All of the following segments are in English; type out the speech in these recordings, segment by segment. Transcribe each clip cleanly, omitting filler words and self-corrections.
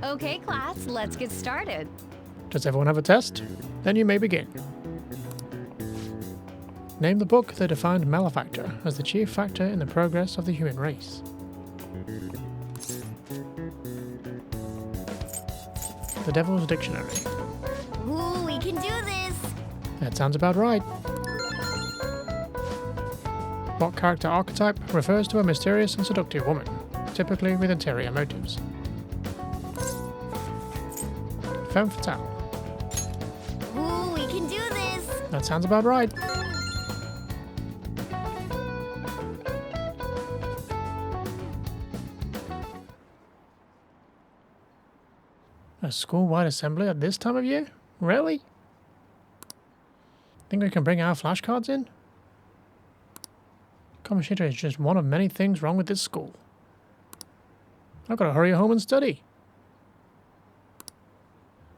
Okay, class, let's get started. Does everyone have a test? Then you may begin. Name the book that defined malefactor as the chief factor in the progress of the human race. The Devil's Dictionary. Ooh, we can do this! That sounds about right. What character archetype refers to a mysterious and seductive woman, typically with interior motives? Femme fatale. Ooh, we can do this! That sounds about right. A school-wide assembly at this time of year? Really? Think we can bring our flashcards in? Kamoshida is just one of many things wrong with this school. I've got to hurry home and study.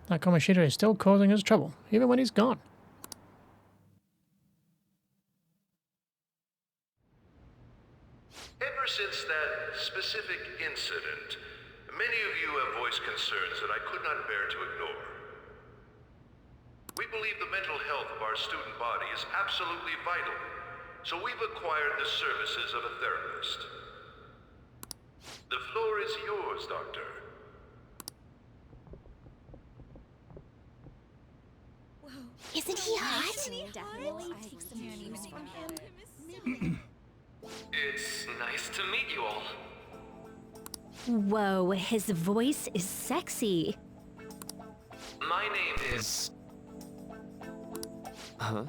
That Kamoshida is still causing us trouble, even when he's gone. Ever since that specific incident, many of you have voiced concerns that I could not bear to ignore. We believe the mental health of our student body is absolutely vital, so we've acquired the services of a therapist. The floor is yours, Doctor. Isn't he hot? It's nice to meet you all. Whoa, his voice is sexy. My name is... Huh?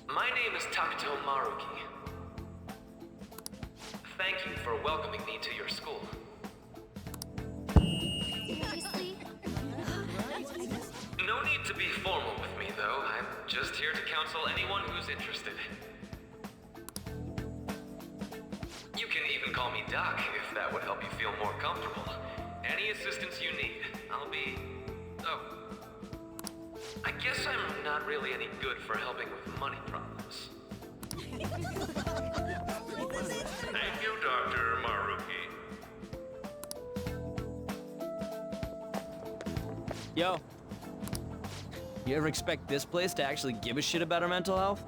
My name is Takuto Maruki. Thank you for welcoming me to your school. No need to be formal with me, though. I'm just here to counsel anyone who's interested. You can even call me Doc, if that would help you feel more comfortable. Any assistance you need, I'll be... Oh. I guess I'm not really any good for helping with money problems. Thank you, Dr. Maruki. Yo. You ever expect this place to actually give a shit about our mental health?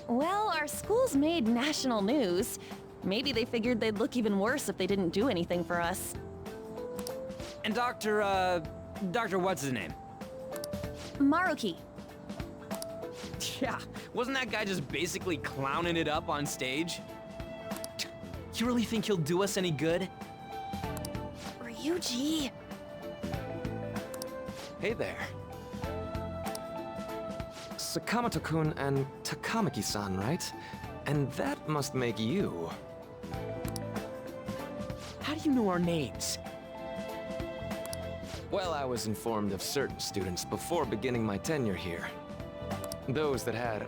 Well, our school's made national news. Maybe they figured they'd look even worse if they didn't do anything for us. And Dr. what's his name? Maruki. Yeah, wasn't that guy just basically clowning it up on stage? You really think he'll do us any good? Ryuji. Hey there. Sakamoto-kun and Takamaki-san, right? And that must make you... How do you know our names? Well, I was informed of certain students before beginning my tenure here. Those that had,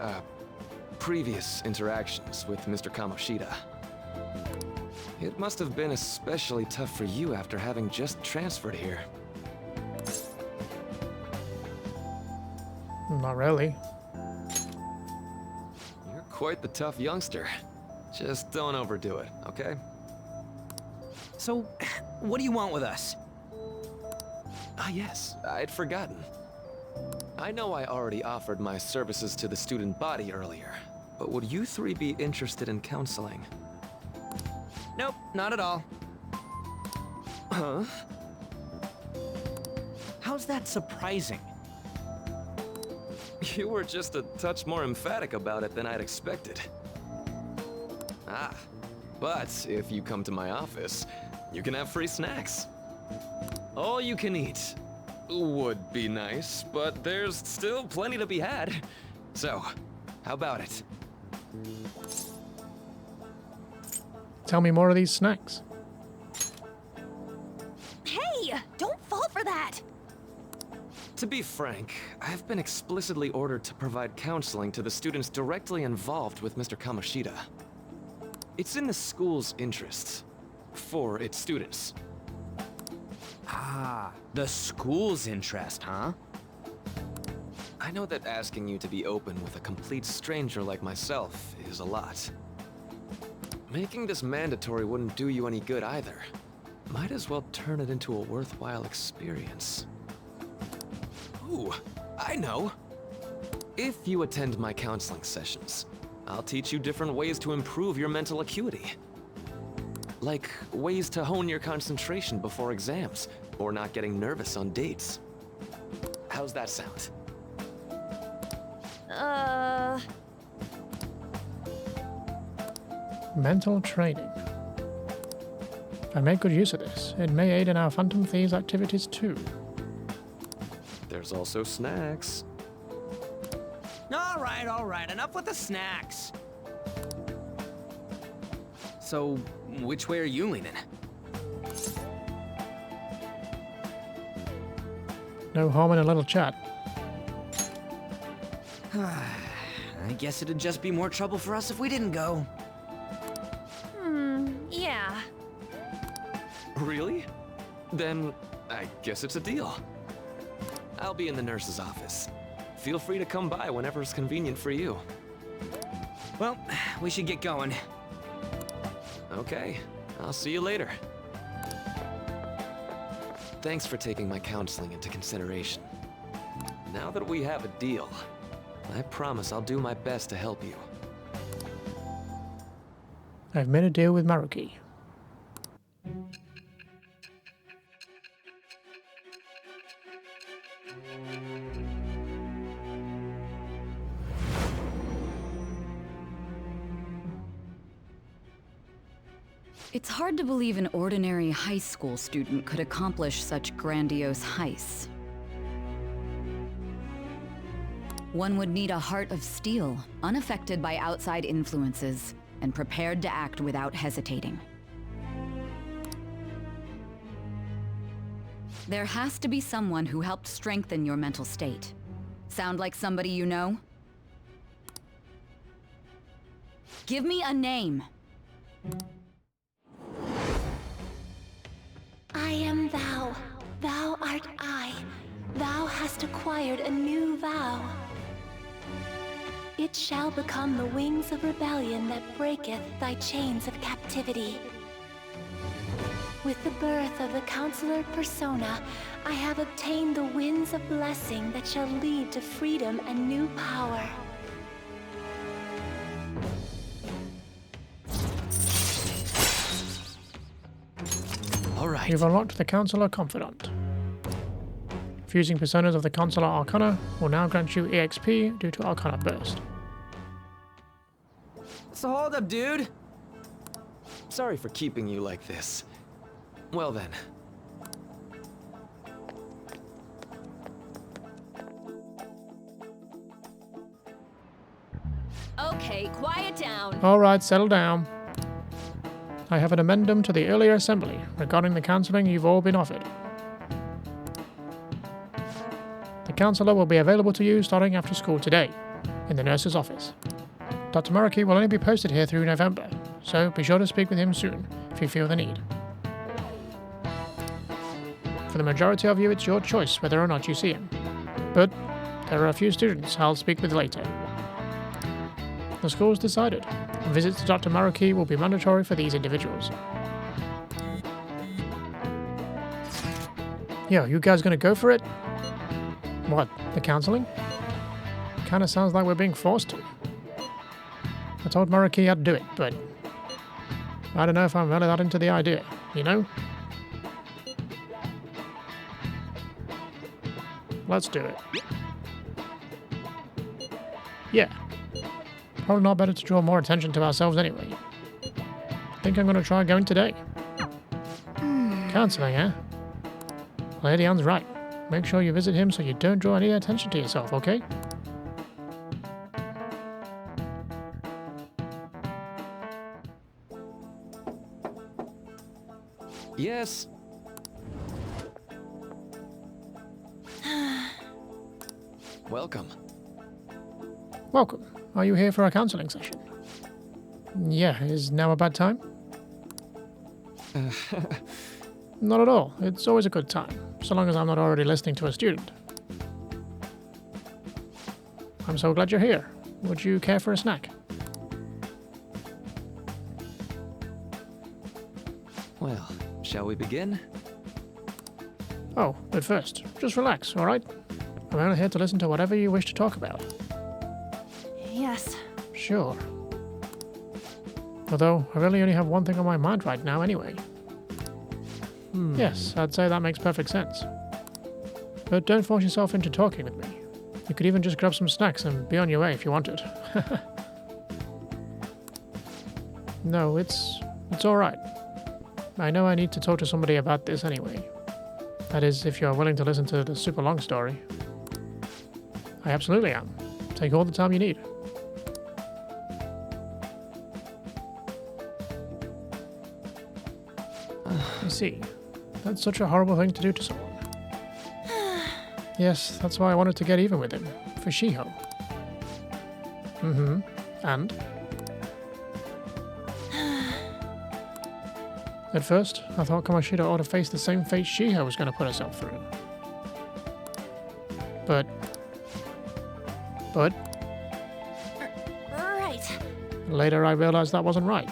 previous interactions with Mr. Kamoshida. It must have been especially tough for you after having just transferred here. Not really. You're quite the tough youngster. Just don't overdo it, okay? So, what do you want with us? Ah yes, I'd forgotten. I know I already offered my services to the student body earlier, but would you three be interested in counseling? Nope, not at all. Huh? How's that surprising? You were just a touch more emphatic about it than I'd expected. Ah, but if you come to my office, you can have free snacks. All you can eat. Would be nice, but there's still plenty to be had. So, how about it? Tell me more of these snacks. Hey, don't fall for that. To be frank, I've been explicitly ordered to provide counseling to the students directly involved with Mr. Kamoshida. It's in the school's interests. For its students. Ah, the school's interest, huh? I know that asking you to be open with a complete stranger like myself is a lot. Making this mandatory wouldn't do you any good either. Might as well turn it into a worthwhile experience. Ooh, I know! If you attend my counseling sessions, I'll teach you different ways to improve your mental acuity. Like ways to hone your concentration before exams, or not getting nervous on dates. How's that sound? Mental training. If I make good use of this, it may aid in our Phantom Thieves activities too. There's also snacks. All right, enough with the snacks. So, which way are you leaning? No harm in a little chat. I guess it'd just be more trouble for us if we didn't go. Yeah. Really? Then I guess it's a deal. I'll be in the nurse's office. Feel free to come by whenever it's convenient for you. Well, we should get going. Okay, I'll see you later. Thanks for taking my counseling into consideration. Now that we have a deal, I promise I'll do my best to help you. I've made a deal with Maruki. It's hard to believe an ordinary high school student could accomplish such grandiose heists. One would need a heart of steel, unaffected by outside influences, and prepared to act without hesitating. There has to be someone who helped strengthen your mental state. Sound like somebody you know? Give me a name. I am thou, thou art I. Thou hast acquired a new vow. It shall become the wings of rebellion that breaketh thy chains of captivity. With the birth of the counselor persona, I have obtained the winds of blessing that shall lead to freedom and new power. All right. You've unlocked the Counselor Confidant. Fusing personas of the Counselor Arcana will now grant you EXP due to Arcana Burst. So hold up, dude. Sorry for keeping you like this. Well then. Okay, quiet down. Alright, settle down. I have an addendum to the earlier assembly regarding the counselling you've all been offered. The counsellor will be available to you starting after school today, in the nurse's office. Dr. Maruki will only be posted here through November, so be sure to speak with him soon if you feel the need. For the majority of you, it's your choice whether or not you see him, but there are a few students I'll speak with later. The school's decided. Visits to Dr. Maruki will be mandatory for these individuals. Yo, you guys gonna go for it? What, the counseling? Kinda sounds like we're being forced to. I told Maruki I'd do it, but I don't know if I'm really that into the idea, you know? Let's do it. Yeah. Probably not better to draw more attention to ourselves anyway. I think I'm going to try going today. Counselling, eh? Lady Anne's right. Make sure you visit him so you don't draw any attention to yourself, okay? Yes. Welcome. Welcome. Are you here for a counselling session? Yeah, is now a bad time? Not at all. It's always a good time, so long as I'm not already listening to a student. I'm so glad you're here. Would you care for a snack? Well, shall we begin? Oh, but first, just relax, alright? I'm only here to listen to whatever you wish to talk about. Yes. Sure. Although, I really only have one thing on my mind right now anyway. Yes, I'd say that makes perfect sense. But don't force yourself into talking with me. You could even just grab some snacks and be on your way if you wanted. No, it's alright. I know I need to talk to somebody about this anyway. That is, if you're willing to listen to the super long story. I absolutely am. Take all the time you need. I see. That's such a horrible thing to do to someone. Yes, that's why I wanted to get even with him. For Shiho. Mm-hmm. And? At first, I thought Kamoshida ought to face the same fate Shiho was going to put herself through. But... Right. Later I realized that wasn't right.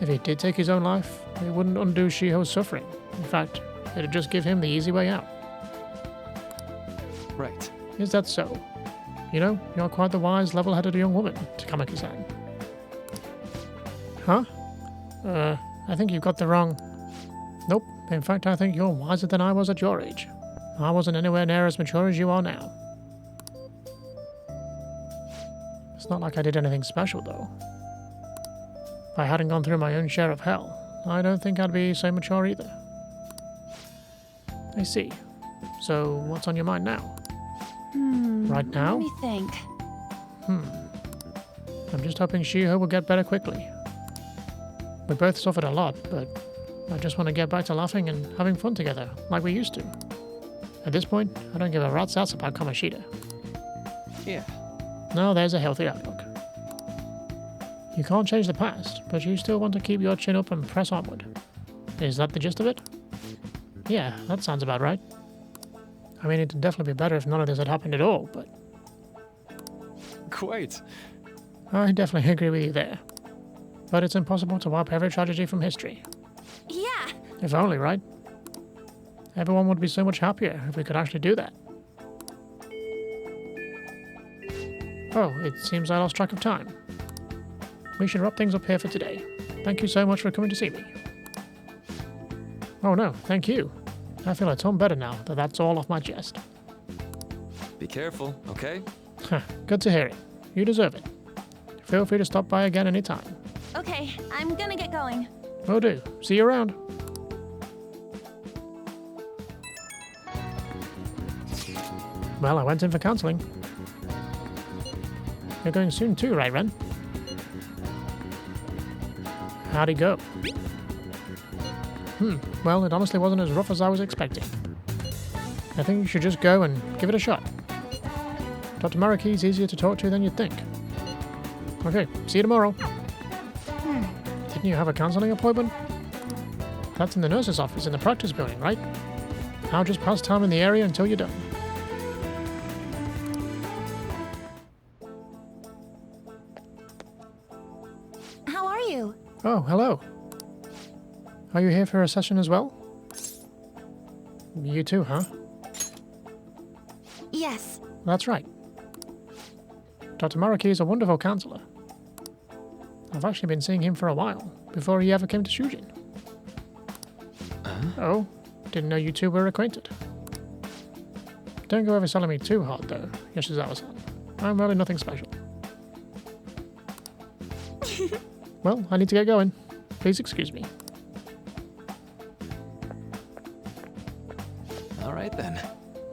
If he did take his own life, it wouldn't undo Shiho's suffering. In fact, it'd just give him the easy way out. Right. Is that so? You know, you're quite the wise, level-headed young woman, Takamaki-san. Huh? I think you've got the wrong... Nope. In fact, I think you're wiser than I was at your age. I wasn't anywhere near as mature as you are now. It's not like I did anything special, though. If I hadn't gone through my own share of hell, I don't think I'd be so mature either. I see. So, what's on your mind now? Right now? Let me think. I'm just hoping Shiho will get better quickly. We both suffered a lot, but I just want to get back to laughing and having fun together, like we used to. At this point, I don't give a rat's ass about Kamoshida. Yeah. No, there's a healthy outlook. You can't change the past, but you still want to keep your chin up and press onward. Is that the gist of it? Yeah, that sounds about right. I mean, it'd definitely be better if none of this had happened at all, but... Quite. I definitely agree with you there. But it's impossible to wipe every tragedy from history. Yeah. If only, right? Everyone would be so much happier if we could actually do that. Oh, it seems I lost track of time. We should wrap things up here for today. Thank you so much for coming to see me. Oh no, thank you. I feel a ton better now that that's all off my chest. Be careful, okay? Good to hear it. You deserve it. Feel free to stop by again anytime. Okay, I'm gonna get going. Will do. See you around. Well, I went in for counselling. You're going soon too, right, Ren? How'd it go? Well, it honestly wasn't as rough as I was expecting. I think you should just go and give it a shot. Dr. Maraki's easier to talk to than you'd think. Okay, see you tomorrow. Didn't you have a counselling appointment? That's in the nurse's office in the practice building, right? I'll just pass time in the area until you're done. How are you? Oh, hello. Are you here for a session as well? You too, huh? Yes. That's right. Dr. Maraki is a wonderful counselor. I've actually been seeing him for a while, before he ever came to Shujin. Oh, didn't know you two were acquainted. Don't go overselling me too hard, though, Yoshizawa-san. I'm really nothing special. Well, I need to get going. Please excuse me. All right then.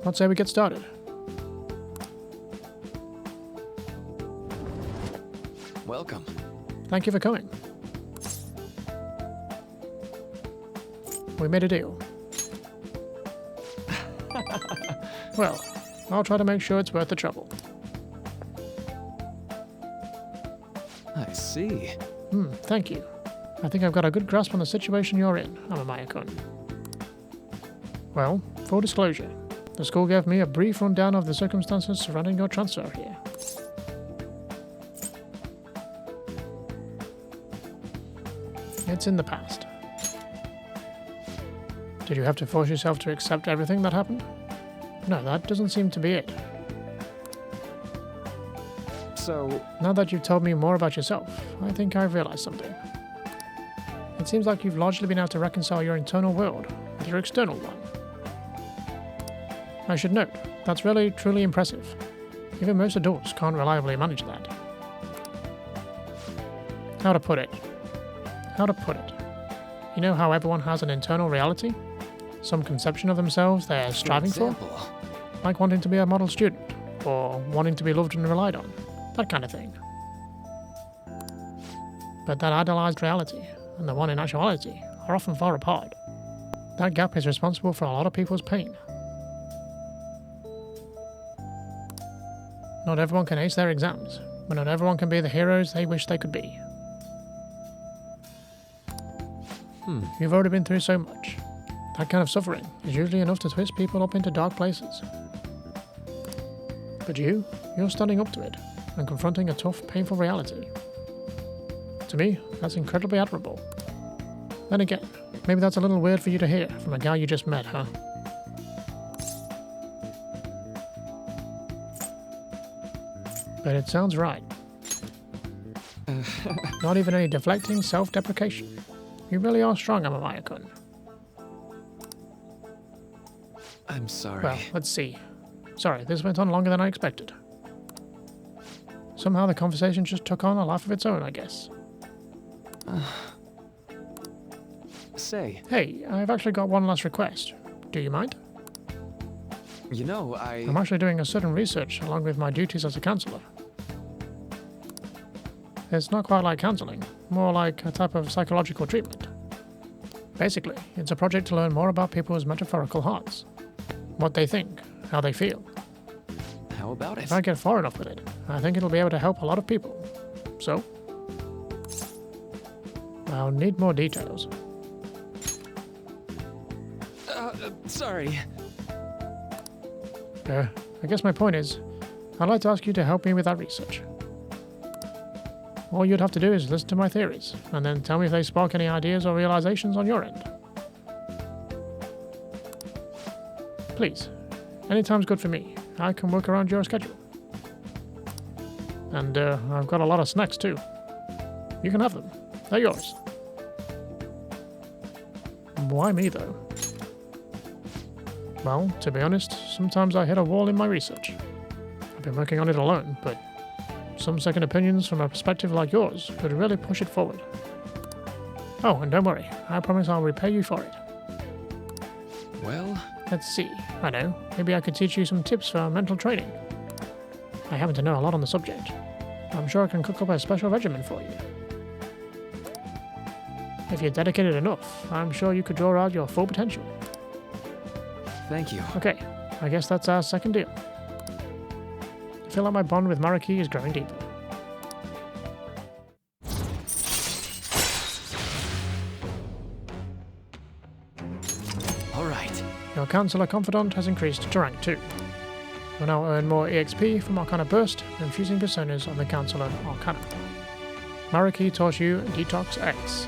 Let's say we get started. Welcome. Thank you for coming. We made a deal. Well, I'll try to make sure it's worth the trouble. I see. Thank you. I think I've got a good grasp on the situation you're in, Amamaya-kun. Well, full disclosure, the school gave me a brief rundown of the circumstances surrounding your transfer here. It's in the past. Did you have to force yourself to accept everything that happened? No, that doesn't seem to be it. So, Now that you've told me more about yourself, I think I've realized something. It seems like you've largely been able to reconcile your internal world with your external one. I should note, that's really truly impressive. Even most adults can't reliably manage that. How to put it? You know how everyone has an internal reality? Some conception of themselves they're striving for? Like wanting to be a model student, or wanting to be loved and relied on. That kind of thing. But that idealized reality and the one in actuality are often far apart. That gap is responsible for a lot of people's pain. Not everyone can ace their exams, but not everyone can be the heroes they wish they could be. You've already been through so much. That kind of suffering is usually enough to twist people up into dark places. But you're standing up to it and confronting a tough, painful reality. To me, that's incredibly admirable. Then again, maybe that's a little weird for you to hear from a guy you just met, huh? But it sounds right. Not even any deflecting self-deprecation. You really are strong, Amamaya-kun. I'm sorry. Well, let's see. Sorry, this went on longer than I expected. Somehow the conversation just took on a life of its own, I guess. Say, Hey, I've actually got one last request. Do you mind? you know, I'm actually doing a certain research along with my duties as a counselor. It's not quite like counseling, more like a type of psychological treatment. Basically, it's a project to learn more about people's metaphorical hearts. What they think, how they feel. How about it? If I get far enough with it, I think it'll be able to help a lot of people. So, I'll need more details. Sorry. I guess my point is, I'd like to ask you to help me with that research. All you'd have to do is listen to my theories, and then tell me if they spark any ideas or realizations on your end. Please, anytime's good for me. I can work around your schedule. And I've got a lot of snacks too. You can have them. They're yours. Why me though? Well, to be honest, sometimes I hit a wall in my research. I've been working on it alone, but some second opinions from a perspective like yours could really push it forward. Oh, and don't worry, I promise I'll repay you for it. Well, Let's see, I know, maybe I could teach you some tips for mental training. I happen to know a lot on the subject. I'm sure I can cook up a special regimen for you. If you're dedicated enough, I'm sure you could draw out your full potential. thank you. Okay, I guess that's our second deal. I feel like my bond with Mariki is growing deeper. All right. Your Counselor Confidant has increased to rank 2. You'll now earn more EXP from Arcana Burst and fusing personas of the Counselor Arcana. Mariki taught you Detox X.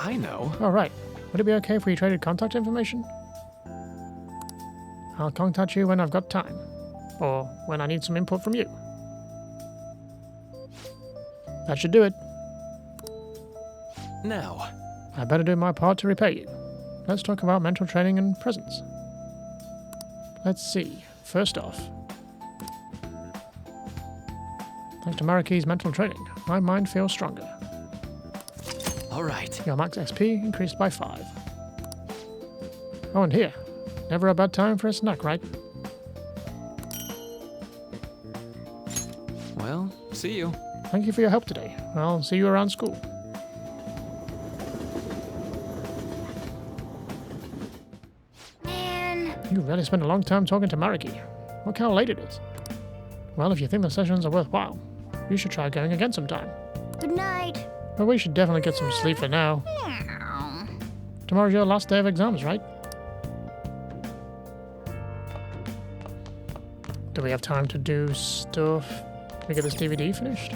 I know. Alright, would it be okay if we traded contact information? I'll contact you when I've got time, or when I need some input from you. That should do it. Now, I better do my part to repay you. Let's talk about mental training and presence. Let's see. First off, thanks to Mariki's mental training, my mind feels stronger. all right. Your max XP increased by 5. Oh, and here. Never a bad time for a snack, right? Well, see you. Thank you for your help today. I'll see you around school. You really spent a long time talking to Mariki. Look how late it is. Well, if you think the sessions are worthwhile, you should try going again sometime. Good night. But we should definitely get some sleep for now. Tomorrow's your last day of exams, right? Do we have time to do stuff? Can we get this DVD finished?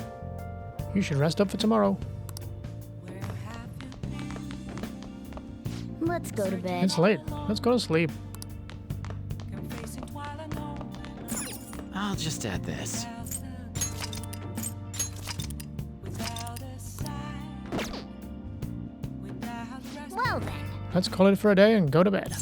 You should rest up for tomorrow. Let's go to bed. It's late. Let's go to sleep. I'll just add this. Well then. Let's call it for a day and go to bed.